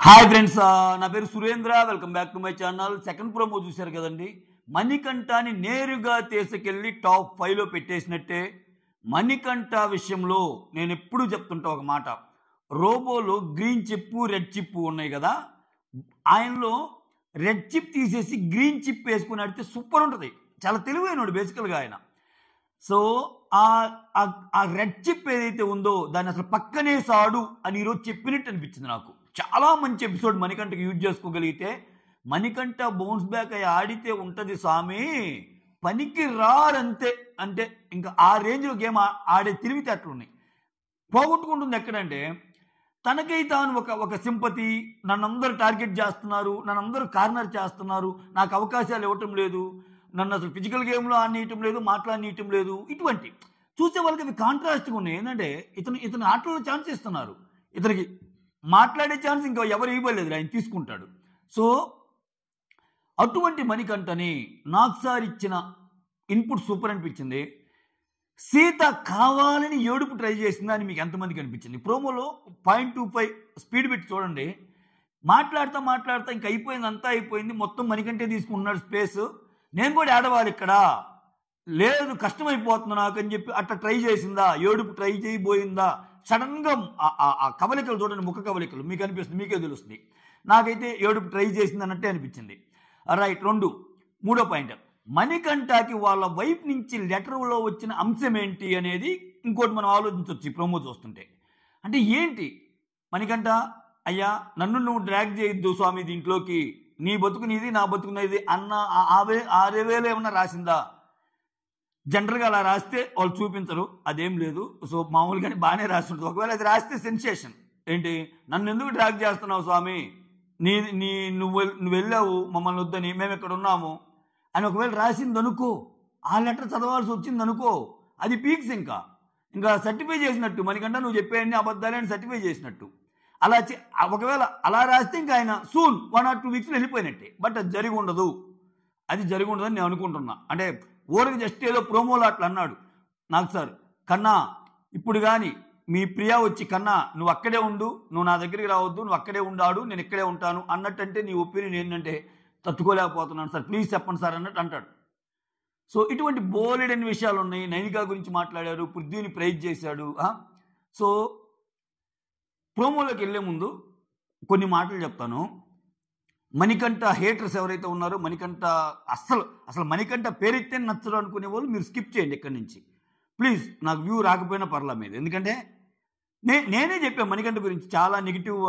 Hi friends, నా పేరు Surendra. Welcome back to my channel. Second promo చూశారు కదండి. మణికంఠని నేరుగా తీసుకెళ్ళి టాప్ 5లో పెట్టేసినట్టే. మణికంఠ విషయంలో నేను ఎప్పుడు చెప్తుంటా ఒక మాట. రోబోలో గ్రీన్ చిప్ రెడ్ చిప్ ఉన్నాయి కదా, ఆయనలో రెడ్ చిప్ తీసేసి గ్రీన్ చిప్ వేసుకుని ఆడితే సూపర్ ఉంటుంది. చాలా తెలివైనడు బేసికల్గా ఆయన. సో ఆ రెడ్ చిప్ ఏదైతే ఉందో దాన్ని అసలు పక్కనే సాడు అని ఈరోజు చెప్పినట్టు అనిపించింది నాకు. చాలా మంచి ఎపిసోడ్ మణికంఠకి యూజ్ చేసుకోగలిగితే. మణికంఠ బౌన్స్ బ్యాక్ అయ్యి ఆడితే ఉంటుంది స్వామి, పనికి రారంతే. అంటే ఇంకా ఆ రేంజ్లో గేమ్ ఆడే తెలివితేటలున్నాయి. పోగొట్టుకుంటుంది ఎక్కడంటే, తనకై తాను ఒక సింపతి, నన్నందరూ టార్గెట్ చేస్తున్నారు, నన్నందరూ కార్నర్ చేస్తున్నారు, నాకు అవకాశాలు ఇవ్వటం లేదు, నన్ను అసలు ఫిజికల్ గేమ్లో ఆడనీయటం లేదు, మాట్లాడనీయటం లేదు. ఇటువంటి చూసే వాళ్ళకి అవి కాంట్రాస్ట్గా ఉన్నాయి. ఏంటంటే ఇతను ఆటలో ఛాన్స్ ఇస్తున్నారు, ఇతనికి మాట్లాడే ఛాన్స్ ఇంకా ఎవరు ఇవ్వలేదు, ఆయన తీసుకుంటాడు. సో అటువంటి మణికంఠని నాకు సార్ ఇచ్చిన ఇన్పుట్ సూపర్ అనిపించింది. సీత కావాలని ఏడుపు ట్రై చేసిందా అని మీకు ఎంతమందికి అనిపించింది? ప్రోమోలో 0.25 స్పీడ్ పెట్టి చూడండి. మాట్లాడుతా ఇంకా అయిపోయింది, అంతా అయిపోయింది, మొత్తం మణికంఠే తీసుకుంటున్నాడు స్పేస్. నేను కూడా ఏడవాలి ఇక్కడ, లేదు కష్టమైపోతుంది నాకు అని చెప్పి అట్లా ట్రై చేసిందా? ఏడుపు ట్రై చేయబోయిందా? సడన్గా ఆ కవలికలు చూడండి, ముఖ కవలికలు మీకు అనిపిస్తుంది, మీకే తెలుస్తుంది. నాకైతే ఏడుపు ట్రై చేసింది అన్నట్టే అనిపించింది. రైట్. మూడో పాయింట్, మణికంఠకి వాళ్ళ వైపు నుంచి లెటర్లో వచ్చిన అంశం ఏంటి అనేది ఇంకోటి మనం ఆలోచించవచ్చు ఈ ప్రోమో చూస్తుంటే. అంటే ఏంటి మణికంఠ, అయ్యా నన్ను నువ్వు డ్రాగ్ చేయొద్దు స్వామి దీంట్లోకి, నీ బతుకు నీది, నా బతుకు నీది అన్న 6,000 ఏమన్నా రాసిందా? జనరల్గా అలా రాస్తే వాళ్ళు చూపించరు, అదేం లేదు. సో మామూలుగానే బాగానే రాసి ఉంటుంది. ఒకవేళ అది రాస్తే సెన్సేషన్ ఏంటి, నన్ను ఎందుకు డ్రాగ్ చేస్తున్నావు స్వామి, నువ్వు వెళ్ళావు మమ్మల్ని వద్దని, మేము ఇక్కడ ఉన్నాము అని ఒకవేళ రాసింది అనుకో, ఆ లెటర్ చదవాల్సి వచ్చింది అనుకో, అది పీక్స్. ఇంకా సర్టిఫై చేసినట్టు, మణికంఠ నువ్వు చెప్పేయన్ని అబద్ధాలే అని సర్టిఫై చేసినట్టు. అలా ఒకవేళ అలా రాస్తే ఇంకా ఆయన సూన్ 1 or 2 వీక్స్లో వెళ్ళిపోయినట్టే. బట్ అది జరిగి ఉండదు, అది జరిగి ఉండదని నేను అనుకుంటున్నా. అంటే ఊరికి జస్ట్ ఏదో ప్రోమోలో అట్లా అన్నాడు. నాకు సార్, కన్నా ఇప్పుడు కానీ మీ ప్రియా వచ్చి, కన్నా నువ్వు అక్కడే ఉండు, నువ్వు నా దగ్గరికి రావద్దు, నువ్వు అక్కడే ఉండాడు, నేను ఇక్కడే ఉంటాను అన్నట్టంటే నీ ఒపీనియన్ ఏంటంటే, తట్టుకోలేకపోతున్నాను సార్, ప్లీజ్ చెప్పండి సార్ అన్నట్టు అంటాడు. సో ఇటువంటి బోలెడని విషయాలు ఉన్నాయి. నైనికా గురించి మాట్లాడారు, పృథ్వీని ప్రైజ్ చేశాడు. సో ప్రోమోలోకి వెళ్ళే ముందు కొన్ని మాటలు చెప్తాను. మణికంఠ హేటర్స్ ఎవరైతే ఉన్నారో, మణికంఠ అసలు మణికంఠ పేరెత్తే నచ్చరు అనుకునే వాళ్ళు మీరు స్కిప్ చేయండి ఇక్కడి నుంచి ప్లీజ్. నాకు వ్యూ రాకపోయినా పర్లా మీద, ఎందుకంటే నేనే చెప్పాను మణికంఠ గురించి చాలా నెగిటివ్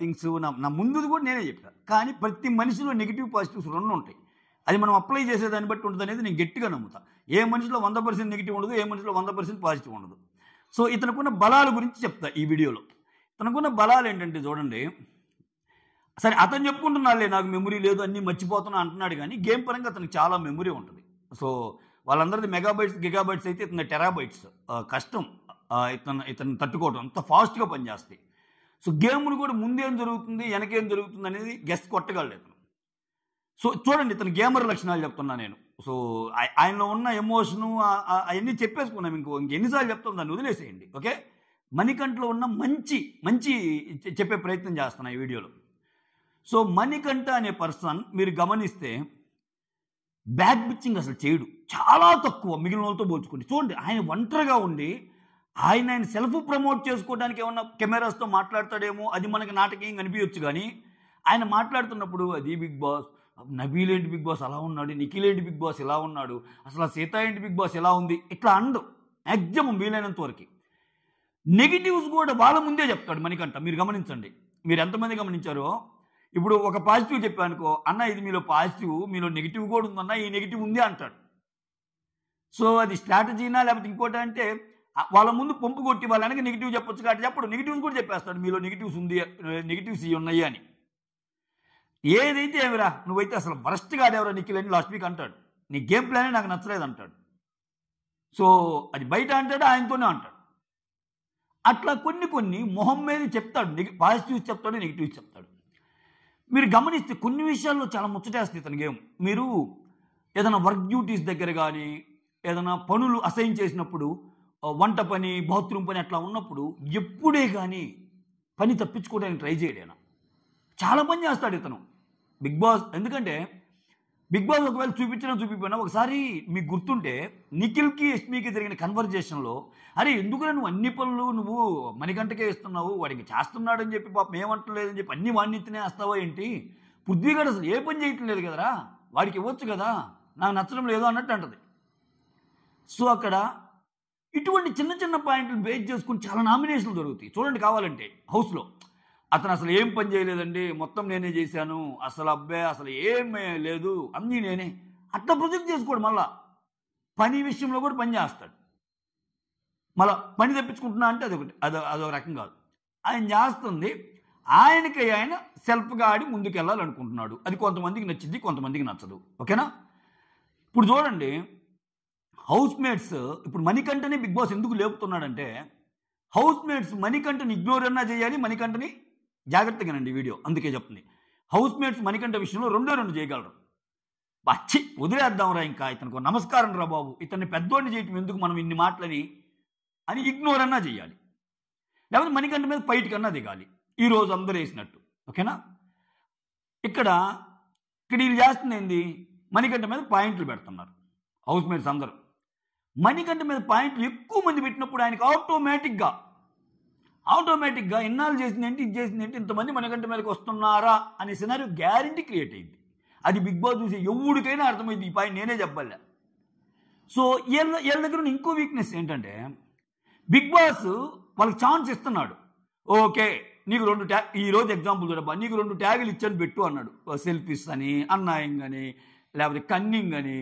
థింగ్స్. నా ముందు కూడా నేనే చెప్పాను. కానీ ప్రతి మనిషిలో నెగిటివ్ పాజిటివ్స్ 2 ఉంటాయి. అది మనం అప్లై చేసేదాన్ని బట్టి ఉంటుంది అనేది నేను గట్టిగా నమ్ముతా. ఏ మనిషిలో 100% నెగిటివ్ ఉండదు, ఏ మనిషిలో 100% పాజిటివ్ ఉండదు. సో ఇతనుకున్న బలాల గురించి చెప్తా ఈ వీడియోలో. తనకున్న బలాలు ఏంటంటే చూడండి, సరే అతను చెప్పుకుంటున్నాడులే నాకు మెమరీ లేదు అన్నీ మర్చిపోతున్నా అంటున్నాడు, కానీ గేమ్ పరంగా అతనికి చాలా మెమరీ ఉంటుంది. సో వాళ్ళందరిది మెగాబైట్స్ గిగాబైట్స్ అయితే ఇతను టెరాబైట్స్. కష్టం ఇతను తట్టుకోవడం, అంత ఫాస్ట్గా పనిచేస్తాయి. సో గేమ్ను కూడా ముందేం జరుగుతుంది వెనకేం జరుగుతుంది అనేది గెస్ట్ కొట్టగలడు ఇతను. సో చూడండి ఇతను గేమర్ లక్షణాలు చెప్తున్నా నేను. సో ఆయనలో ఉన్న ఎమోషను అవన్నీ చెప్పేసుకున్నాం, ఇంకెన్నిసార్లు చెప్తాం, దాన్ని వదిలేసేయండి. ఓకే, మణికంఠలో ఉన్న మంచి చెప్పే ప్రయత్నం చేస్తున్నా ఈ వీడియోలో. సో మణికంఠ అనే పర్సన్ మీరు గమనిస్తే బ్యాక్ బిచ్చింగ్ అసలు చేయడు, చాలా తక్కువ మిగిలిన వాళ్ళతో పోల్చుకోండి. చూడండి ఆయన ఒంటరిగా ఉండి ఆయన సెల్ఫ్ ప్రమోట్ చేసుకోవడానికి ఏమన్నా కెమెరాస్తో మాట్లాడతాడేమో, అది మనకి నాటకం కనిపించవచ్చు. కానీ ఆయన మాట్లాడుతున్నప్పుడు అది బిగ్ బాస్, నబీల్ ఏంటి బిగ్ బాస్ అలా ఉన్నాడు, నిఖిల్ ఏంటి బిగ్ బాస్ ఇలా ఉన్నాడు, అసలు సీత ఏంటి బిగ్ బాస్ ఎలా ఉంది, ఇట్లా అండు మ్యాక్సిమం వీలైనంత వరకు. నెగిటివ్స్ కూడా వాళ్ళ ముందే చెప్తాడు మణికంఠ. మీరు గమనించండి, మీరు ఎంతమంది గమనించారో. ఇప్పుడు ఒక పాజిటివ్ చెప్పానుకో, అన్న ఇది మీలో పాజిటివ్, మీలో నెగిటివ్ కూడా ఉందన్న, ఈ నెగిటివ్ ఉంది అంటాడు. సో అది స్ట్రాటజీనా లేకపోతే ఇంకోటి అంటే వాళ్ళ ముందు పంపు కొట్టి వాళ్ళ వెనక నెగిటివ్ చెప్పొచ్చు కాబట్టి చెప్పడు, నెగిటివ్స్ కూడా చెప్పేస్తాడు, మీలో నెగిటివ్స్ ఉన్నాయి అని. ఏదైతే ఏమిరా నువ్వైతే అసలు వరస్ట్గా ఆడేవరా నిఖిల్ అని లాస్ట్ వీక్ అంటాడు. నీ గేమ్ ప్లానే నాకు నచ్చలేదు అంటాడు. సో అది బయట అంటాడు, ఆయనతోనే అంటాడు. అట్లా కొన్ని మొహం మీద చెప్తాడు, పాజిటివ్స్ చెప్తాడు, నెగిటివ్స్ చెప్తాడు. మీరు గమనిస్తే కొన్ని విషయాల్లో చాలా ముచ్చటేస్తుంది ఇతని గేమ్. మీరు ఏదైనా వర్క్ డ్యూటీస్ దగ్గర కానీ ఏదైనా పనులు అసైన్ చేసినప్పుడు, వంట పని, బాత్రూమ్ పని అట్లా ఉన్నప్పుడు ఎప్పుడే కానీ పని తప్పించుకోవడానికి ట్రై చేయలేనా. చాలా పని చేస్తాడు ఇతను బిగ్ బాస్. ఎందుకంటే బిగ్ బాస్ ఒకవేళ చూపించినా ఒకసారి మీకు గుర్తుంటే నిఖిల్కి యష్మికి జరిగిన కన్వర్జేషన్లో, అరే ఎందుకురా నువ్వు అన్ని పనులు నువ్వు మణికంఠకే ఇస్తున్నావు, వాడికి చేస్తున్నాడని చెప్పి పాపం ఏమంటలేదని చెప్పి అన్ని వాణ్ణితనే వేస్తావా ఏంటి, పృథ్వీగాడు అసలు ఏ పని చేయటం లేదు కదరా, వాడికి ఇవ్వచ్చు కదా, నాకు నచ్చడం లేదు అన్నట్టు అంటది. సో అక్కడ ఇటువంటి చిన్న చిన్న పాయింట్లు బేస్ చేసుకుని చాలా నామినేషన్లు దొరుకుతాయి చూడండి. కావాలంటే హౌస్లో అతను అసలు ఏం పని చేయలేదండి, మొత్తం నేనే చేశాను, అసలు అబ్బాయి అసలు ఏమీ లేదు, అన్నీ నేనే, అట్లా ప్రొజెక్ట్ చేసుకోడు. మళ్ళా పని విషయంలో కూడా పని చేస్తాడు. మళ్ళీ పని తెప్పించుకుంటున్నా అంటే అదొక రకం కాదు. ఆయన చేస్తుంది ఆయనకి ఆయన సెల్ఫ్గా ఆడి ముందుకెళ్ళాలనుకుంటున్నాడు. అది కొంతమందికి నచ్చింది, కొంతమందికి నచ్చదు. ఓకేనా? ఇప్పుడు చూడండి హౌస్ మేట్స్, ఇప్పుడు మణికంఠని బిగ్ బాస్ ఎందుకు లేపుతున్నాడంటే, హౌస్ మేట్స్ మణికంఠని ఇగ్నోర్ అన్నా చేయాలి, మణికంఠని జాగ్రత్తగానండి వీడియో అందుకే చెప్తుంది. హౌస్ మేట్స్ మణికంఠ విషయంలో రెండు చేయగలరు. వచ్చి వదిలేద్దాంరా, ఇంకా ఇతనికి నమస్కారం రా బాబు, ఇతన్ని పెద్దోడిని చేయటం ఎందుకు మనం ఇన్ని మాటలని అని ఇగ్నోర్ అన్నా చేయాలి, లేకపోతే మణికంఠ మీద ఫైట్ కన్నా దిగాలి, ఈరోజు అందరూ వేసినట్టు. ఓకేనా? ఇక్కడ వీళ్ళు చేస్తుంది ఏంది, మణికంఠ మీద పాయింట్లు పెడుతున్నారు హౌస్ మేట్స్ అందరూ. మణికంఠ మీద పాయింట్లు ఎక్కువ మంది పెట్టినప్పుడు ఆయనకు ఆటోమేటిక్గా ఇన్నాళ్ళు చేసిందేంటి, ఇది చేసిందేంటి, ఇంతమంది మణికంఠ మీదకి వస్తున్నారా అనే సినారియో గ్యారంటీ క్రియేట్ అయింది. అది బిగ్ బాస్ చూసి ఎవరికైనా అర్థమైంది, ఈ పాయింట్ నేనే చెప్పాలే. సో వీళ్ళ దగ్గర ఉన్న ఇంకో వీక్నెస్ ఏంటంటే, బిగ్ బాస్ వాళ్ళకి ఛాన్స్ ఇస్తున్నాడు. ఓకే నీకు 2 ట్యాగ్, ఈరోజు ఎగ్జాంపుల్ చూడబ్బా, నీకు 2 ట్యాగులు ఇచ్చాను పెట్టు అన్నాడు. సెల్ఫిష్ అని, అన్నాయింగ్ అని, లేకపోతే కన్నింగ్ అని,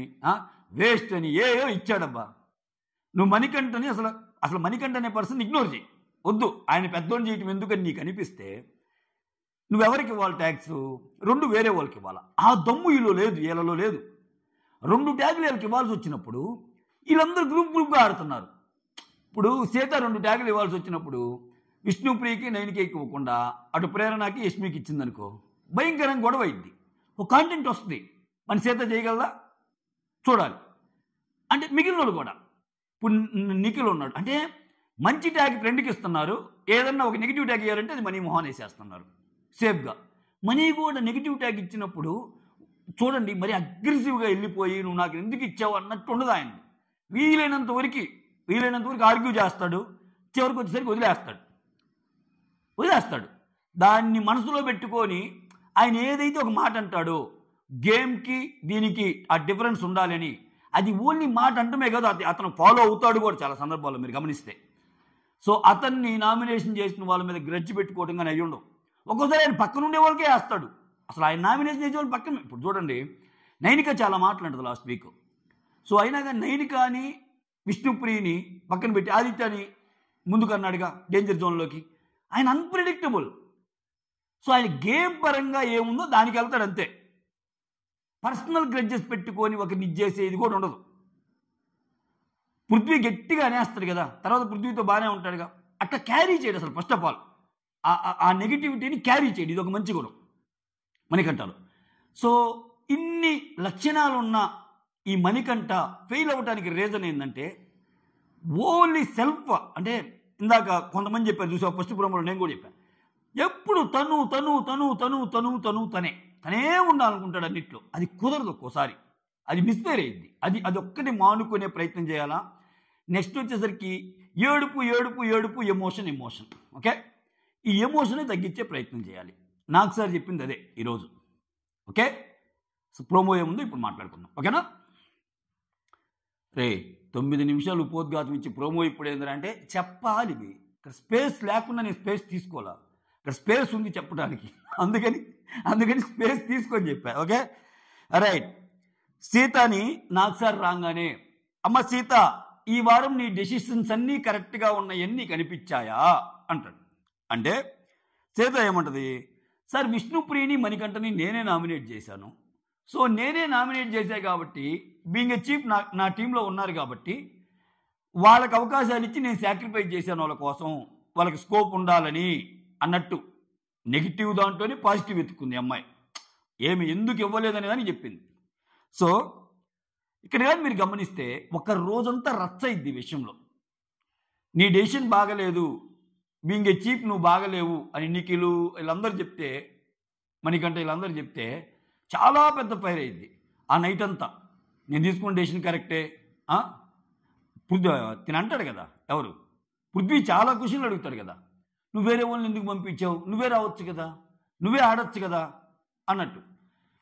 వేస్ట్ అని ఏయో ఇచ్చాడబ్బా. నువ్వు మణికంఠని అసలు మణికంఠ అనే పర్సన్ ఇగ్నోర్ చేయి, వద్దు, ఆయన పెద్దోని చేయటం ఎందుకని నీకు అనిపిస్తే నువ్వెవరికి ఇవ్వాలి ట్యాగ్స్? 2 వేరే వాళ్ళకి ఇవ్వాలి. ఆ దమ్ము వీళ్ళలో లేదు. 2 ట్యాగులు వీళ్ళకి ఇవ్వాల్సి వచ్చినప్పుడు వీళ్ళందరూ గ్రూప్గా ఆడుతున్నారు. ఇప్పుడు సీత 2 ట్యాగులు ఇవ్వాల్సి వచ్చినప్పుడు విష్ణుప్రియకి నైన్కి ఇవ్వకుండా అటు ప్రేరణకి యష్మికి ఇచ్చిందనుకో, భయంకరంగా గొడవ అయింది. ఒక కాంటెంట్ వస్తుంది, మన సీత చేయగలదా చూడాలి. అంటే మిగిలిన వాళ్ళు కూడా, ఇప్పుడు నిఖిల్ ఉన్నాడు అంటే మంచి ట్యాగ్ ఫ్రెండ్కి ఇస్తున్నారు, ఏదన్నా ఒక నెగిటివ్ ట్యాగ్ ఇవ్వాలంటే అది మనీ మొహాన్ వేసేస్తున్నారు సేఫ్గా. మనీ కూడా నెగిటివ్ ట్యాగ్ ఇచ్చినప్పుడు చూడండి మరి అగ్రెసివ్గా వెళ్ళిపోయి నువ్వు నాకు ఎందుకు ఇచ్చావు అన్నట్టు ఉండదు. ఆయన వీలైనంత వరకు ఆర్గ్యూ చేస్తాడు, చివరికి వచ్చేసరికి వదిలేస్తాడు. దాన్ని మనసులో పెట్టుకొని ఆయన ఏదైతే ఒక మాట అంటాడో, గేమ్కి దీనికి ఆ డిఫరెన్స్ ఉండాలని, అది ఓన్లీ మాట అంటమే కాదు, అతను ఫాలో అవుతాడు కూడా చాలా సందర్భాల్లో మీరు గమనిస్తే. సో అతన్ని నామినేషన్ చేసిన వాళ్ళ మీద గ్రడ్జ్ పెట్టుకోవడం కానీ అయ్యి ఉండవు. ఒక్కోసారి ఆయన పక్కన ఉండే వాళ్ళకే వేస్తాడు. అసలు ఆయన నామినేషన్ చేసే వాళ్ళు పక్కన. ఇప్పుడు చూడండి నైనిక చాలా మాట్లాడుతుంది లాస్ట్ వీక్. సో అయినా కానీ నైనికని విష్ణుప్రియని పక్కన పెట్టి ఆదిత్యని ముందుకు అన్నాడుగా డేంజర్ జోన్లోకి. ఆయన అన్ప్రెడిక్టబుల్. సో ఆయన గేమ్ పరంగా ఏముందో దానికి వెళ్తాడు అంతే. పర్సనల్ గ్రడ్జెస్ పెట్టుకొని ఒకరిని చేసేది కూడా ఉండదు. పృథ్వీ గట్టిగా అనేస్తాడు కదా, తర్వాత పృథ్వీతో బాగానే ఉంటాడుగా, అట్లా క్యారీ చేయడు అసలు. ఫస్ట్ ఆఫ్ ఆల్ ఆ నెగిటివిటీని క్యారీ చేయడు, ఇది ఒక మంచి గుణం మణికంఠలో. సో ఇన్ని లక్షణాలు ఉన్న ఈ మణికంఠ ఫెయిల్ అవ్వడానికి రీజన్ ఏంటంటే ఓన్లీ సెల్ఫ్. అంటే ఇందాక కొంతమంది చెప్పారు చూసా, ఫస్ట్ ప్రోమోలో నేను కూడా చెప్పాను, ఎప్పుడు తనే ఉండాలనుకుంటాడు అన్నిట్లో. అది కుదరదు, ఒక్కోసారి అది మిస్ఫేర్ అయ్యింది. అది ఒక్కటి మానుకునే ప్రయత్నం చేయాలా. నెక్స్ట్ వచ్చేసరికి ఏడుపు ఎమోషన్. ఓకే, ఈ ఎమోషన్ తగ్గించే ప్రయత్నం చేయాలి. నాకు సార్ చెప్పింది అదే ఈరోజు. ఓకే, సో ప్రోమో ఏముందో ఇప్పుడు మాట్లాడుకుందాం. ఓకేనా? 9 నిమిషాలు ఉపోద్ఘాతం ఇచ్చి ప్రోమో ఇప్పుడు ఏంటంటే చెప్పాలి. ఇక్కడ స్పేస్ లేకుండా నేను స్పేస్ తీసుకోవాలా, ఇక్కడ స్పేస్ ఉంది చెప్పడానికి, అందుకని స్పేస్ తీసుకొని చెప్పా. Okay right. సీతని నాకు సార్ రాగానే, అమ్మ సీత ఈ వారం నీ డెసిషన్స్ అన్నీ కరెక్ట్గా ఉన్నాయన్నీ కనిపించాయా అంటాడు. అంటే సీత ఏమంటది, సార్ విష్ణుప్రియని మణికంఠని నేనే నామినేట్ చేశాను. సో నేనే నామినేట్ చేశా కాబట్టి బీయింగ్ ఎ చీఫ్ నా టీంలో ఉన్నారు కాబట్టి వాళ్ళకి అవకాశాలు ఇచ్చి నేను సాక్రిఫైస్ చేశాను వాళ్ళ కోసం, వాళ్ళకి స్కోప్ ఉండాలని అన్నట్టు. నెగిటివ్ దాంట్లోనే పాజిటివ్ ఎత్తుకుంది అమ్మాయి. ఎందుకు ఇవ్వలేదనే దాన్ని చెప్పింది. సో ఇక్కడ కానీ మీరు గమనిస్తే ఒక రోజంతా రచ్చ అయింది ఈ విషయంలో. నీ డెసిషన్ బాగలేదు, బీయింగ్ ఏ చీఫ్ నువ్వు బాగలేవు అని నిఖిలు వీళ్ళందరూ చెప్తే మణికంఠ వీళ్ళందరూ చెప్తే చాలా పెద్ద ఫైర్ అయ్యింది ఆ నైట్ అంతా. నేను తీసుకున్న డెసిషన్ కరెక్టే. తిని అంటాడు కదా ఎవరు, పృథ్వీ చాలా క్వశ్చన్లు అడుగుతాడు కదా, నువ్వు వేరే వాళ్ళని ఎందుకు పంపించావు, నువ్వే రావచ్చు కదా, నువ్వే ఆడొచ్చు కదా అన్నట్టు.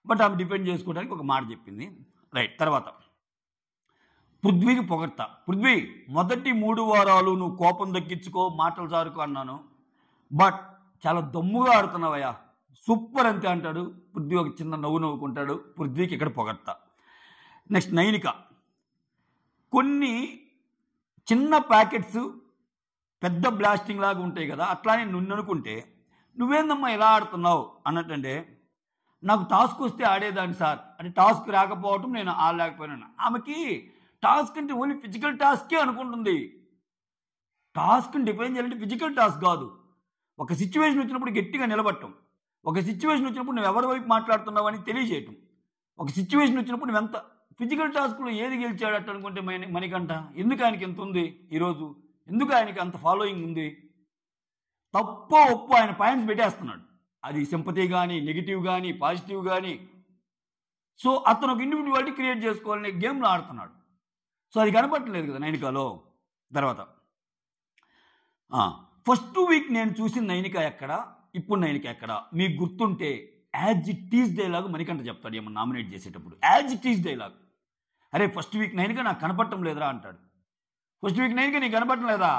బట్ ఆమె డిపెండ్ చేసుకోవడానికి ఒక మాట చెప్పింది. రైట్. తర్వాత పృథ్వీకి పొగడ్తా. పృథ్వీ, మొదటి 3 వారాలు నువ్వు కోపం దక్కించుకో, మాటలు జారుకో అన్నాను, బట్ చాలా దమ్ముగా ఆడుతున్నావయ్యా, సూపర్ అంతే అంటాడు. పృథ్వీ ఒక చిన్న నవ్వు నవ్వుకుంటాడు. పృథ్వీకి ఇక్కడ పొగడ్తా. నెక్స్ట్ నైనిక. కొన్ని చిన్న ప్యాకెట్స్ పెద్ద బ్లాస్టింగ్ లాగా ఉంటాయి కదా, అట్లానే నువ్వు అనుకుంటే నువ్వేందమ్మా ఇలా ఆడుతున్నావు అన్నట్టంటే, నాకు టాస్క్ వస్తే ఆడేదాన్ని సార్, అంటే టాస్క్ రాకపోవటం నేను ఆడలేకపోయినాను. ఆమెకి టాస్క్ అంటే ఓన్లీ ఫిజికల్ టాస్కే అనుకుంటుంది. టాస్క్ని డిఫైన్ చేయాలంటే ఫిజికల్ టాస్క్ కాదు, ఒక సిచ్యువేషన్ వచ్చినప్పుడు గట్టిగా నిలబడటం, ఒక సిచ్యువేషన్ వచ్చినప్పుడు నువ్వు ఎవరి వైపు మాట్లాడుతున్నావు అని తెలియజేయటం, ఒక సిచ్యువేషన్ వచ్చినప్పుడు నువ్వు ఎంత ఫిజికల్ టాస్క్లో ఏది గెలిచాడట అనుకుంటే మణికంఠ ఎందుకు ఆయనకి ఎంత ఉంది ఈరోజు, ఎందుకు ఆయనకి అంత ఫాలోయింగ్ ఉంది? తప్పో ఒప్పో ఆయన పాయింట్స్ పెట్టేస్తున్నాడు, అది సింపతి కానీ నెగిటివ్ కానీ పాజిటివ్ కానీ. సో అతను ఒక ఇండివిజువాలిటీ క్రియేట్ చేసుకోవాలనే గేమ్లో ఆడుతున్నాడు. సో అది కనపడలేదు కదా నైనికాలో. తర్వాత ఫస్ట్ వీక్ నేను చూసిన నైనిక ఎక్కడ, ఇప్పుడు నైనిక ఎక్కడ మీకు గుర్తుంటే as it is dialogue Manikanta చెప్తాడు ఏమన్నా నామినేట్ చేసేటప్పుడు. యాజ్ ఇట్ ఈజ్ డైలాగ్, అరే ఫస్ట్ వీక్ నైనిక నాకు కనపడటం లేదురా అంటాడు. ఫస్ట్ వీక్ నైనిక నీకు కనపడటం లేదా,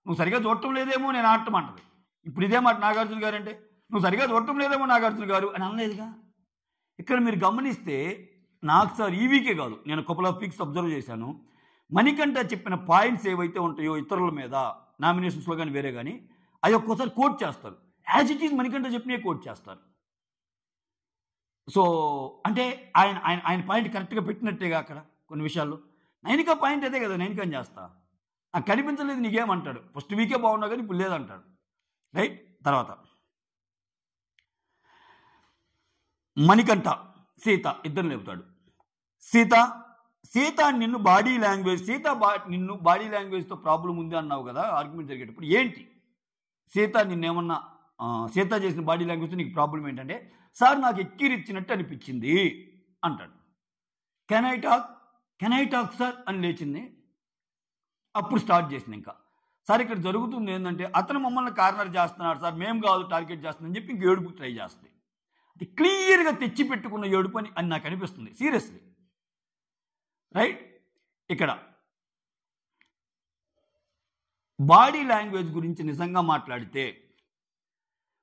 నువ్వు సరిగా చూడటం లేదేమో నేను ఆడటం అంటది. ఇప్పుడు ఇదే మాట నాగార్జున గారు అంటే, నువ్వు సరిగా చూడటం లేదేమో నాగార్జున గారు అని అనలేదుగా. ఇక్కడ మీరు గమనిస్తే నాకు సార్ ఈ వీకే కాదు, నేను కపుల్ ఆఫ్ వీక్స్ అబ్జర్వ్ చేశాను, మణికంఠ చెప్పిన పాయింట్స్ ఏవైతే ఉంటాయో ఇతరుల మీద నామినేషన్స్లో కానీ వేరే కానీ అవి ఒక్కోసారి కోట్ చేస్తారు. యాజ్ ఇట్ ఈజ్ మణికంఠ చెప్పినే కోట్ చేస్తారు. సో అంటే ఆయన ఆయన ఆయన పాయింట్ కరెక్ట్గా పెట్టినట్టేగా అక్కడ కొన్ని విషయాల్లో. నైనిక పాయింట్ అదే కదా, నైనికని చేస్తా, నాకు కనిపించలేదు నీకేమంటాడు, ఫస్ట్ వీకే బాగున్నా కానీ ఇప్పుడు లేదంటాడు. రైట్. తర్వాత మణికంఠ సీత ఇద్దరు లేపుతాడు. సీత నిన్ను బాడీ లాంగ్వేజ్, నిన్ను బాడీ లాంగ్వేజ్తో ప్రాబ్లం ఉంది అన్నావు కదా ఆర్గ్యుమెంట్ జరిగేటప్పుడు, ఏంటి సీత నిన్నేమన్నా సీత చేసిన బాడీ లాంగ్వేజ్తో నీకు ప్రాబ్లం ఏంటంటే, సార్ నాకు ఎక్కిరిచ్చినట్టు అనిపించింది అంటాడు. కెన్ ఐ టాక్ సార్ అని లేచింది. అప్పుడు స్టార్ట్ చేసింది ఇంకా, సార్ ఇక్కడ జరుగుతుంది ఏంటంటే అతను మమ్మల్ని కార్నర్ చేస్తున్నాడు సార్, మేము కాదు టార్గెట్ చేస్తుందని చెప్పి ఇంక ఏడుపుకి ట్రై చేస్తుంది. అది క్లియర్గా తెచ్చి పెట్టుకున్న ఏడుపు అని నాకు అనిపిస్తుంది సీరియస్లీ. రైట్. ఇక్కడ బాడీ లాంగ్వేజ్ గురించి నిజంగా మాట్లాడితే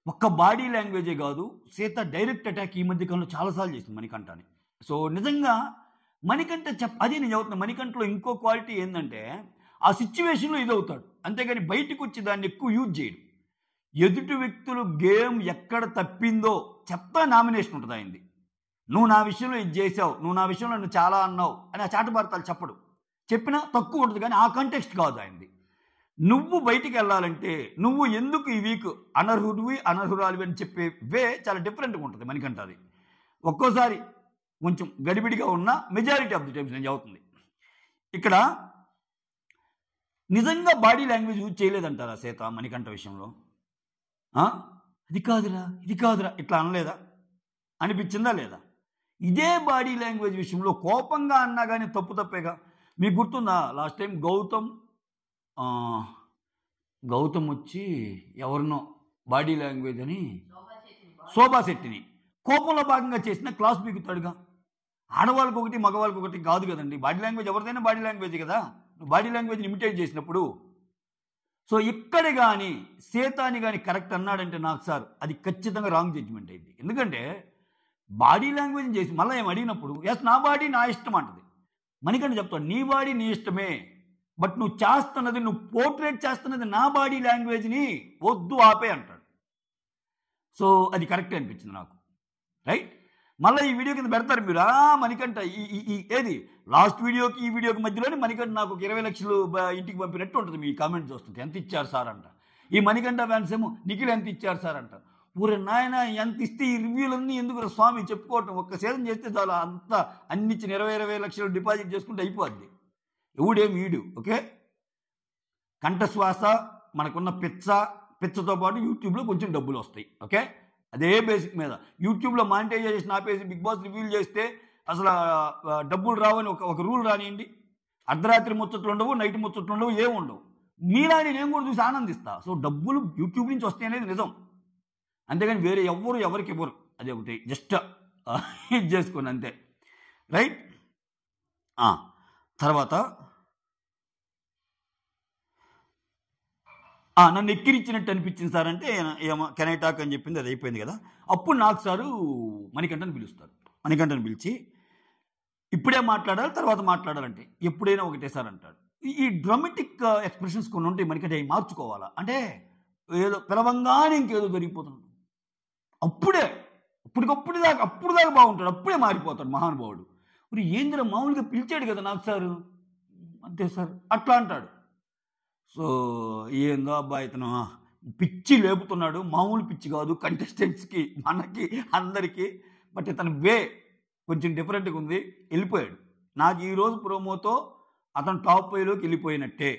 ఒక్క బాడీ లాంగ్వేజే కాదు, సీత డైరెక్ట్ అటాక్ ఈ మధ్య కాలంలో చాలాసార్లు చేసింది మణికంఠని. సో నిజంగా మణికంఠ అదే నేను చదువుతున్నా, మణికంఠలో ఇంకో క్వాలిటీ ఏంటంటే ఆ సిచ్యువేషన్లో ఇదవుతాడు, అంతేగాని బయటకు వచ్చి దాన్ని ఎక్కువ యూజ్ చేయడు. ఎదుటి వ్యక్తులు గేమ్ ఎక్కడ తప్పిందో చెప్తా నామినేషన్ ఉంటుంది అయింది. నువ్వు నా విషయంలో ఇది చేసావు, నువ్వు నా విషయంలో నువ్వు చాలా అన్నావు అని ఆ చాటభారతాలు చెప్పడు, చెప్పినా తక్కువ ఉంటుంది కానీ ఆ కంటెక్స్ట్ కాదు అయింది. నువ్వు బయటికి వెళ్ళాలంటే నువ్వు ఎందుకు ఈ వీక్ అనర్హుడివి అనర్హురాలివి అని చెప్పే వే చాలా డిఫరెంట్గా ఉంటుంది మణికంఠది. ఒక్కోసారి కొంచెం గడిబిడిగా ఉన్న మెజారిటీ ఆఫ్ ది టైమ్స్ నేను చదువుతుంది. ఇక్కడ నిజంగా బాడీ లాంగ్వేజ్ యూజ్ చేయలేదంటారా సీత మణికంఠ విషయంలో? అది కాదురా ఇది కాదురా ఇట్లా అనలేదా, అనిపించిందా లేదా? ఇదే బాడీ లాంగ్వేజ్ విషయంలో కోపంగా అన్నా కానీ తప్పేగా. మీకు గుర్తుందా లాస్ట్ టైం గౌతమ్ వచ్చి ఎవరినో బాడీ లాంగ్వేజ్ అని శోభా శెట్టిని కోపంలో భాగంగా చేసిన క్లాస్ బీగుతాడుగా. ఆడవాళ్ళకి ఒకటి మగవాళ్ళకి ఒకటి కాదు కదండి, బాడీ లాంగ్వేజ్ ఎవరిదైనా బాడీ లాంగ్వేజ్ కదా, నువ్వు బాడీ లాంగ్వేజ్ని ఇమిటేట్ చేసినప్పుడు. సో ఇక్కడ కానీ సీతాని కానీ కరెక్ట్ అన్నాడంటే నాకు సార్ అది ఖచ్చితంగా రాంగ్ జడ్జిమెంట్ అయింది. ఎందుకంటే బాడీ లాంగ్వేజ్ చేసి మళ్ళీ ఏం అడిగినప్పుడు ఎస్ నా బాడీ నా ఇష్టం అంటది. మణికంఠ చెప్తాడు నీ బాడీ నీ ఇష్టమే, బట్ నువ్వు చేస్తున్నది, నువ్వు పోర్ట్రేట్ చేస్తున్నది నా బాడీ లాంగ్వేజ్ని వద్దు ఆపే అంటాడు. సో అది కరెక్ట్ అనిపించింది నాకు. రైట్. మళ్ళీ ఈ వీడియో కింద పెడతారు మీరు మణికంఠ ఏది లాస్ట్ వీడియోకి ఈ వీడియోకి మధ్యలోనే మణికంఠ నాకు 20 లక్షలు ఇంటికి పంపినట్టు ఉంటుంది మీ కామెంట్ చూస్తుంటే. ఎంత ఇచ్చారు సార్ అంట. ఈ మణికంఠ ఫ్యాన్స్ ఏమో నిఖిల్ ఎంత ఇచ్చారు సార్ అంట. ఊరే నాయన ఎంత ఇస్తే ఈ రివ్యూలన్నీ ఎందుకు స్వామి చెప్పుకోవటం, ఒక్క సీజన్ చేస్తే చాలా అంతా అన్ని ఇచ్చిన 20 లక్షలు డిపాజిట్ చేసుకుంటే అయిపోద్ది. ఎవడేమి వీడు. ఓకే. కంఠశ్వాస మనకున్న పిచ్చతో పాటు యూట్యూబ్లో కొంచెం డబ్బులు వస్తాయి. ఓకే. అదే బేసిక్ మీద యూట్యూబ్లో మానిటైజేషన్ ఆపేసి బిగ్ బాస్ రివ్యూలు చేస్తే అసలు డబ్బులు రావని ఒక రూల్ రానియండి. అర్ధరాత్రి ముచ్చట్లు ఉండవు, నైట్ ముచ్చట్లు ఉండవు, ఏముండవు. మీలాగే నేను కూడా చూసి ఆనందిస్తా. సో డబ్బులు యూట్యూబ్ నుంచి వస్తాయి అనేది నిజం. అంతేగాని వేరే ఎవరికి ఇవ్వరు. అది ఒకటి జస్ట్ ఇది చేసుకోండి అంతే. రైట్. తర్వాత నన్ను ఎక్కిరిచ్చినట్టు అనిపించింది సార్ అంటే ఏమో కెన్ ఐ టాక్ అని చెప్పింది, అది అయిపోయింది కదా. అప్పుడు నాకు సారు మణికంఠని పిలుస్తారు. మణికంఠని పిలిచి ఇప్పుడే మాట్లాడాలి, తర్వాత మాట్లాడాలంటే ఎప్పుడైనా ఒకటే సార్ అంటాడు. ఈ డ్రామాటిక్ ఎక్స్ప్రెషన్స్ కొన్ని ఉంటాయి మణికంఠ, అవి మార్చుకోవాలా అంటే ఏదో పిలవంగానే ఇంకేదో జరిగిపోతుంది. అప్పుడు దాకా బాగుంటాడు, అప్పుడే మారిపోతాడు మహానుభావుడు. మరి ఏందిరా మామూలుగా పిలిచాడు కదా నాకు సారు, అంతే సార్ అట్లా అంటాడు. సో ఏందో అబ్బాయి ఇతను పిచ్చి లేపుతున్నాడు, మామూలు పిచ్చి కాదు కంటెస్టెంట్స్కి, మనకి, అందరికీ. బట్ ఇతను కొంచెం డిఫరెంట్గా ఉంది. వెళ్ళిపోయాడు. నాకు ఈరోజు ప్రోమోతో అతను టాప్ 5లోకి వెళ్ళిపోయినట్టే.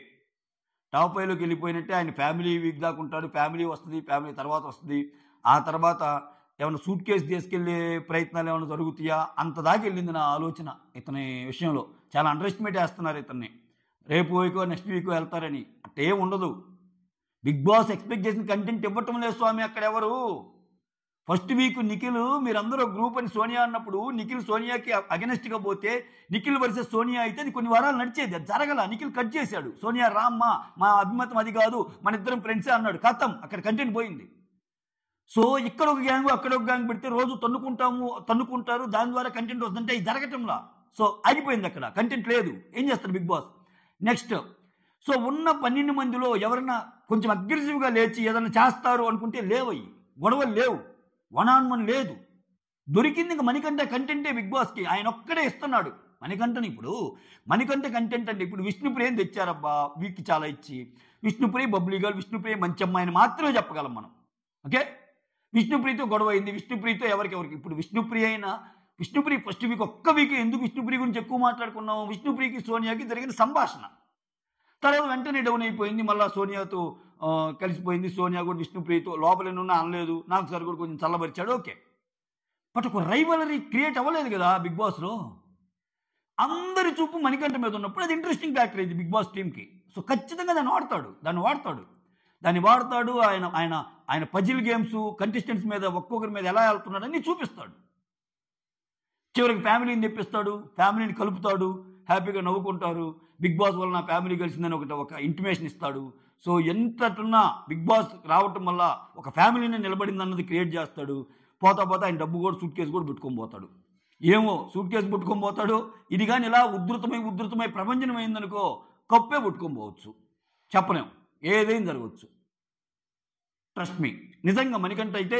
ఆయన ఫ్యామిలీ వీక్ దాకా ఉంటాడు. ఫ్యామిలీ వస్తుంది, ఫ్యామిలీ తర్వాత వస్తుంది. ఆ తర్వాత ఏమైనా సూట్ కేసు తీసుకెళ్లే ప్రయత్నాలు ఏమైనా జరుగుతాయా అంత దాకా వెళ్ళింది నా ఆలోచన ఇతని విషయంలో. చాలా అండర్ ఎస్టిమేట్ చేస్తున్నారు ఇతన్ని. రేపు వీకో నెక్స్ట్ వీకో వెళ్తారని. అట్టే ఉండదు. బిగ్ బాస్ ఎక్స్పెక్ట్ చేసిన కంటెంట్ ఇవ్వటం లేదు స్వామి అక్కడ ఎవరు. ఫస్ట్ వీక్ నిఖిల్ మీరందరూ గ్రూప్ అని సోనియా అన్నప్పుడు నిఖిల్ సోనియాకి అగెనెస్ట్గా పోతే నిఖిల్ వర్సెస్ సోనియా అయితే అది కొన్ని వారాలు నడిచేది. అది జరగల. నిఖిల్ కట్ చేశాడు. సోనియా రామ్మా, మా అభిమతం అది కాదు, మన ఇద్దరం ఫ్రెండ్సే అన్నాడు. ఖతం, అక్కడ కంటెంట్ పోయింది. సో ఇక్కడ ఒక గ్యాంగ్ అక్కడ ఒక గ్యాంగ్ పెడితే రోజు తన్నుకుంటారు, దాని ద్వారా కంటెంట్ వస్తుందంటే ఇది జరగటంలా. సో ఆగిపోయింది, అక్కడ కంటెంట్ లేదు. ఏం చేస్తారు బిగ్ బాస్? నెక్స్ట్ సో ఉన్న 12 మందిలో ఎవరైనా కొంచెం అగ్రెసివ్గా లేచి ఏదైనా చేస్తారు అనుకుంటే లేవయ్యి, గొడవలు లేవు, 1-on-1 లేదు. దొరికింది ఇంకా మణికంఠ కంటెంటే బిగ్ బాస్కి. ఆయన ఒక్కడే ఇస్తున్నాడు మణికంఠని. ఇప్పుడు మణికంఠ కంటెంట్ అంటే ఇప్పుడు విష్ణుప్రియని తెచ్చారబ్బా, వీక్కి చాలా ఇచ్చి. విష్ణుప్రియ బబ్లీ గర్ల్, విష్ణుప్రియ మంచి అమ్మాయిని మాత్రమే చెప్పగలం మనం. ఓకే, విష్ణుప్రియతో గొడవ అయింది, విష్ణుప్రియతో ఎవరికి ఇప్పుడు విష్ణుప్రియ ఫస్ట్ వీక్ ఒక్క వీక్ ఎందుకు విష్ణుప్రియ గురించి ఎక్కువ మాట్లాడుకున్నాం? విష్ణుప్రియకి సోనియాకి జరిగిన సంభాషణ తర్వాత వెంటనే డౌన్ అయిపోయింది. మళ్ళీ సోనియాతో కలిసిపోయింది. సోనియా కూడా విష్ణుప్రియతో లోపల ఎన్నున్నా అనలేదు. నాకు సార్ కూడా కొంచెం చల్లబరిచాడు. ఓకే, బట్ ఒక రైవలరీ క్రియేట్ అవ్వలేదు కదా బిగ్ బాస్లో. అందరి చూపు మణికంఠ మీద ఉన్నప్పుడు అది ఇంట్రెస్టింగ్ ఫ్యాక్టర్ ఇది బిగ్ బాస్ టీంకి. సో ఖచ్చితంగా దాన్ని వాడతాడు. ఆయన పజిల్ గేమ్స్ కంటెస్టెంట్స్ మీద ఒక్కొక్కరి మీద ఎలా వెళ్తున్నాడని చూపిస్తాడు. చివరికి ఫ్యామిలీని తెప్పిస్తాడు, ఫ్యామిలీని కలుపుతాడు, హ్యాపీగా నవ్వుకుంటారు. బిగ్ బాస్ వల్ల నా ఫ్యామిలీ కలిసిందని ఒక ఇంటిమేషన్ ఇస్తాడు. సో ఎంతటున్నా బిగ్ బాస్ రావటం వల్ల ఒక ఫ్యామిలీనే నిలబడింది అన్నది క్రియేట్ చేస్తాడు. పోతా ఆయన డబ్బు కూడా సూట్ కేసు కూడా పెట్టుకొని పోతాడు. ఏమో సూట్ కేసు పెట్టుకొని పోతాడు. ఇది కానీ ఇలా ఉధృతమై ప్రపంచం అయిందనుకో కప్పే పెట్టుకొని పోవచ్చు, చెప్పలేం, ఏదైనా జరగవచ్చు. Trust me. నిజంగా మణికంఠ అయితే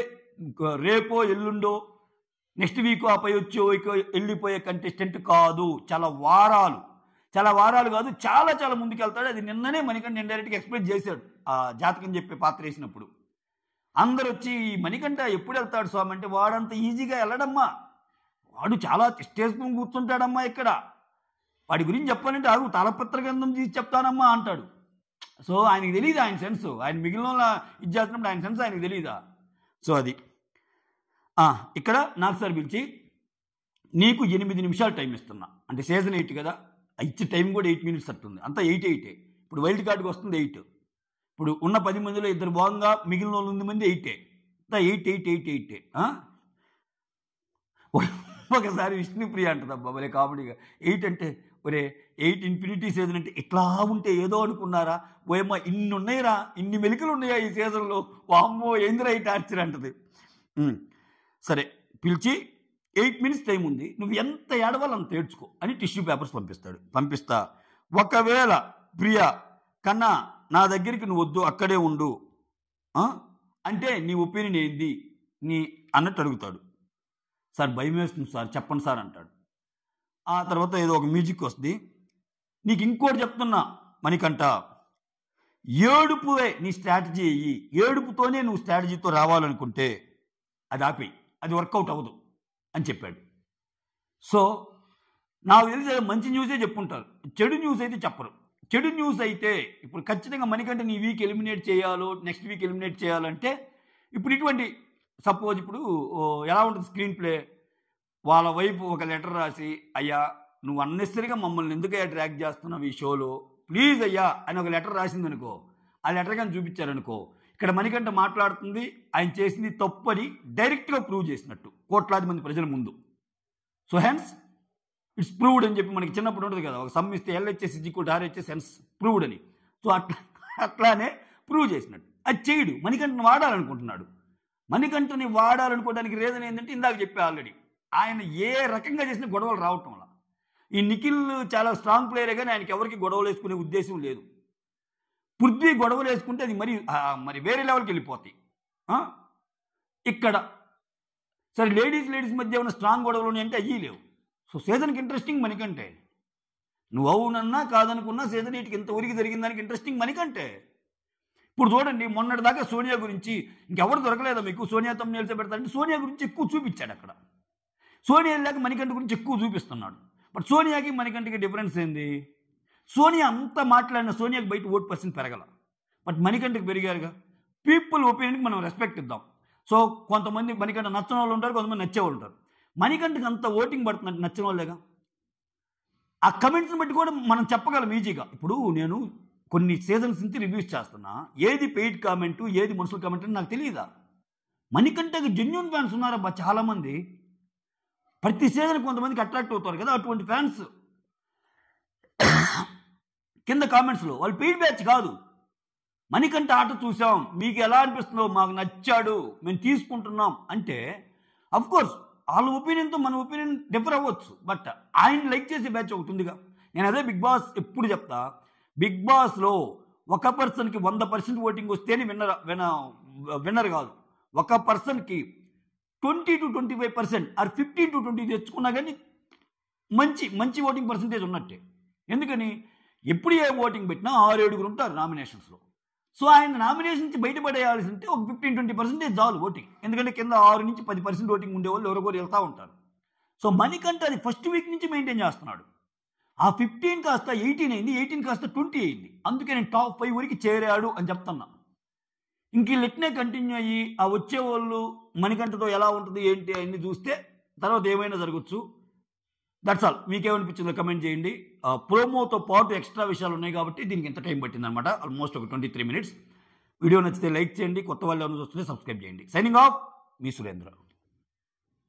రేపో ఎల్లుండో నెక్స్ట్ వీక్ ఆపై వచ్చి వెళ్ళిపోయే కంటెస్టెంట్ కాదు. చాలా వారాలు కాదు, చాలా ముందుకు వెళ్తాడు. అది నిన్ననే మణికంఠ ఇండైరెక్ట్గా ఎక్స్ప్లెయిన్ చేశాడు ఆ జాతకం చెప్పే పాత్ర వేసినప్పుడు. అందరు వచ్చి మణికంఠ ఎప్పుడు వెళ్తాడు స్వామి అంటే, వాడంత ఈజీగా వెళ్ళడమ్మా, వాడు చాలా తిష్టేసుకుని కూర్చుంటాడమ్మా ఇక్కడ. వాడి గురించి చెప్పాలంటే ఆగు తాళపత్ర గ్రంథం తీసి చెప్తానమ్మా అంటాడు. సో ఆయనకి తెలియదు ఆయన సెన్స్. ఆయన మిగిలిన ఇది చేస్తున్నప్పుడు ఆయన సెన్స్ ఆయనకు తెలియదా? సో అది ఇక్కడ నాకు సార్ పిలిచి నీకు 8 నిమిషాలు టైం ఇస్తున్నా అంటే సీజన్ 8 కదా, ఇచ్చే టైం కూడా 8 మినిట్స్ అట్టుంది. అంతా 8 ఇప్పుడు వైల్డ్ కార్డుకి వస్తుంది 8. ఇప్పుడు ఉన్న 10 మందిలో 2 భాగంగా మిగిలిన 9 మంది 8 అంతా 8. ఒకసారి విష్ణుప్రియ అంటుంది అబ్బా భలే కామెడీగా, 8 అంటే ఒరే 8 ఇన్ఫినిటీ సీజన్ అంటే ఇట్లా ఉంటే ఏదో అనుకున్నారా? ఓయమ్మ ఇన్ని ఉన్నాయిరా, ఇన్ని మెలికలు ఉన్నాయా ఈ సీజన్లో, వామ్మో ఏందిరా ఈ టార్చర్ అంటది. సరే పిలిచి 8 మినిట్స్ టైం ఉంది, నువ్వు ఎంత ఏడవాలో అంత ఏడ్చుకో అని టిష్యూ పేపర్స్ పంపిస్తా. ఒకవేళ ప్రియా కన్నా నా దగ్గరికి నువ్వు వద్దు అక్కడే ఉండు అంటే నీ ఒపీనియన్ ఏంది అన్నట్టు అడుగుతాడు. సార్ భయం వేస్తుంది సార్, చెప్పండి సార్ అంటాడు. ఆ తర్వాత ఏదో ఒక మ్యూజిక్ వస్తుంది. నీకు ఇంకోటి చెప్తున్నా మణికంఠ, ఏడుపువే నీ స్ట్రాటజీ అయ్యి, ఏడుపుతోనే నువ్వు స్ట్రాటజీతో రావాలనుకుంటే అది ఆపేయి, అది వర్కౌట్ అవ్వదు అని చెప్పాడు. సో నాకు తెలిసి మంచి న్యూసే చెప్పుంటారు, చెడు న్యూస్ అయితే చెప్పరు. చెడు న్యూస్ అయితే ఇప్పుడు ఖచ్చితంగా మణికంఠ నీ వీక్ ఎలిమినేట్ చేయాలో నెక్స్ట్ వీక్ ఎలిమినేట్ చేయాలంటే ఇప్పుడు ఇటువంటి సపోజ్ ఇప్పుడు ఎలా ఉంటుంది స్క్రీన్ ప్లే, వాళ్ళ వైపు ఒక లెటర్ రాసి, అయ్యా నువ్వు అన్నెసరిగా మమ్మల్ని ఎందుకయ్యా ట్రాక్ చేస్తున్నావు ఈ షోలో, ప్లీజ్ అయ్యా అని ఒక లెటర్ రాసిందనుకో, ఆ లెటర్ కానీ చూపించారనుకో, ఇక్కడ మణికంఠ మాట్లాడుతుంది ఆయన చేసింది తప్పని డైరెక్ట్గా ప్రూవ్ చేసినట్టు కోట్లాది మంది ప్రజల ముందు. సో హెన్స్ ఇట్స్ ప్రూవ్డ్ అని చెప్పి మనకి చిన్నప్పుడు ఉంటుంది కదా, ఒక సమ్ ఇస్తే LHS = RHS హెన్స్ ప్రూవ్డ్ అని. సో అట్లానే ప్రూవ్ చేసినట్టు. అది చేయడు, మణికంఠని వాడాలనుకుంటున్నాడు. మణికంఠని వాడాలనుకోవడానికి రీజన్ ఏంటంటే ఇందాక చెప్పే ఆల్రెడీ ఆయన ఏ రకంగా చేసిన గొడవలు రావటం వల్ల. ఈ నిఖిల్ చాలా స్ట్రాంగ్ ప్లేయరే కానీ ఆయనకి ఎవరికి గొడవలు వేసుకునే ఉద్దేశం లేదు. పృథ్వీ గొడవలు వేసుకుంటే అది మరి వేరే లెవెల్కి వెళ్ళిపోతాయి. ఇక్కడ సరే లేడీస్ మధ్య ఉన్న స్ట్రాంగ్ గొడవలు ఉన్నాయంటే అయ్యి లేవు. సో సీజన్కి ఇంట్రెస్టింగ్ మణికంఠే. నువ్వు అవునన్నా కాదనుకున్నా సీజన్ 8కి ఇంతవరకు జరిగిన దానికి ఇంట్రెస్టింగ్ మణికంఠే. ఇప్పుడు చూడండి, మొన్నటి దాకా సోనియా గురించి ఇంకెవరు దొరకలేదా మీకు? సోనియా తమ్ముళ్ళతో పెడతారంటే సోనియా గురించి ఎక్కువ చూపించాడు అక్కడ. సోనియా వెళ్ళాక మణికంఠ గురించి ఎక్కువ చూపిస్తున్నాడు. బట్ సోనియాకి మణికంఠకి డిఫరెన్స్ ఏంది? సోనియా అంతా మాట్లాడిన సోనియాకి బయట ఓట్ % పెరగల, బట్ మణికంఠకి పెరిగారుగా. పీపుల్ ఒపీనియన్కి మనం రెస్పెక్ట్ ఇద్దాం. సో కొంతమంది మణికంఠ నచ్చిన వాళ్ళు ఉంటారు, కొంతమంది నచ్చేవాళ్ళు ఉంటారు. మణికంఠకి అంత ఓటింగ్ పడుతున్నట్టు నచ్చిన వాళ్ళేగా. ఆ కమెంట్స్ని బట్టి కూడా మనం చెప్పగలం ఈజీగా. ఇప్పుడు నేను కొన్ని సీజన్స్ నుంచి రివ్యూస్ చేస్తున్నా, ఏది పెయిడ్ కామెంటు ఏది మనుషుల కామెంట్ అని నాకు తెలియదా? మణికంఠకి జెన్యూన్ ఫ్యాన్స్ ఉన్నారబ్బా చాలామంది. ప్రతి సీజన్ కొంతమందికి అట్రాక్ట్ అవుతారు కదా, అటువంటి ఫ్యాన్స్ కింద కామెంట్స్లో వాళ్ళు పెయిడ్ బ్యాచ్ కాదు. మణికంఠ ఆట చూసాం, మీకు ఎలా అనిపిస్తుందో, మాకు నచ్చాడు, మేము తీసుకుంటున్నాం అంటే అఫ్కోర్స్ వాళ్ళ ఒపీనియన్తో మన ఒపీనియన్ డిఫర్ అవ్వచ్చు, బట్ ఆయన లైక్ చేసే బ్యాచ్ ఒకటి ఉందిగా. నేను అదే బిగ్ బాస్ ఎప్పుడు చెప్తా, బిగ్ బాస్లో ఒక పర్సన్కి 100% ఓటింగ్ వస్తేనే విన్నర్ కాదు. ఒక పర్సన్కి 20 to 25% ఆర్ 15 to 20 తెచ్చుకున్నా కానీ మంచి ఓటింగ్ పర్సంటేజ్ ఉన్నట్టే. ఎందుకని ఎప్పుడు ఏ ఓటింగ్ పెట్టినా 6-7 ఉంటారు నామినేషన్స్లో. సో ఆయన నామినేషన్ నుంచి బయటపడేయాల్సి ఉంటే ఒక 15-20% చాలు ఓటింగ్. ఎందుకంటే కింద 6 నుంచి 10% ఓటింగ్ ఉండేవాళ్ళు ఎవరొకరు వెళ్తూ ఉంటారు. సో మణికంఠ అది ఫస్ట్ వీక్ నుంచి మెయింటైన్ చేస్తున్నాడు. ఆ 15 కాస్త 18 అయింది, 18 కాస్త 20 అయింది. అందుకే నేను టాప్ 5 వరకు చేరాడు అని చెప్తున్నా. ఇంక వీళ్ళెట్నే కంటిన్యూ అయ్యి ఆ వచ్చేవాళ్ళు మణికంఠతో ఎలా ఉంటుంది ఏంటి అన్ని చూస్తే తర్వాత ఏమైనా జరగచ్చు. That's all. మీకేమనిపించిందో కమెంట్ చేయండి. ప్రోమోతో పాటు ఎక్స్ట్రా విషయాలు ఉన్నాయి కాబట్టి దీనికి ఎంత టైం పట్టిందనమాట, ఆల్మోస్ట్ ఒక 23 minutes. వీడియో నచ్చితే లైక్ చేయండి, కొత్త వాళ్ళు ఎవరైనా చూస్తుంటే సబ్స్క్రైబ్ చేయండి. సైనింగ్ ఆఫ్, మీ సురేంద్ర.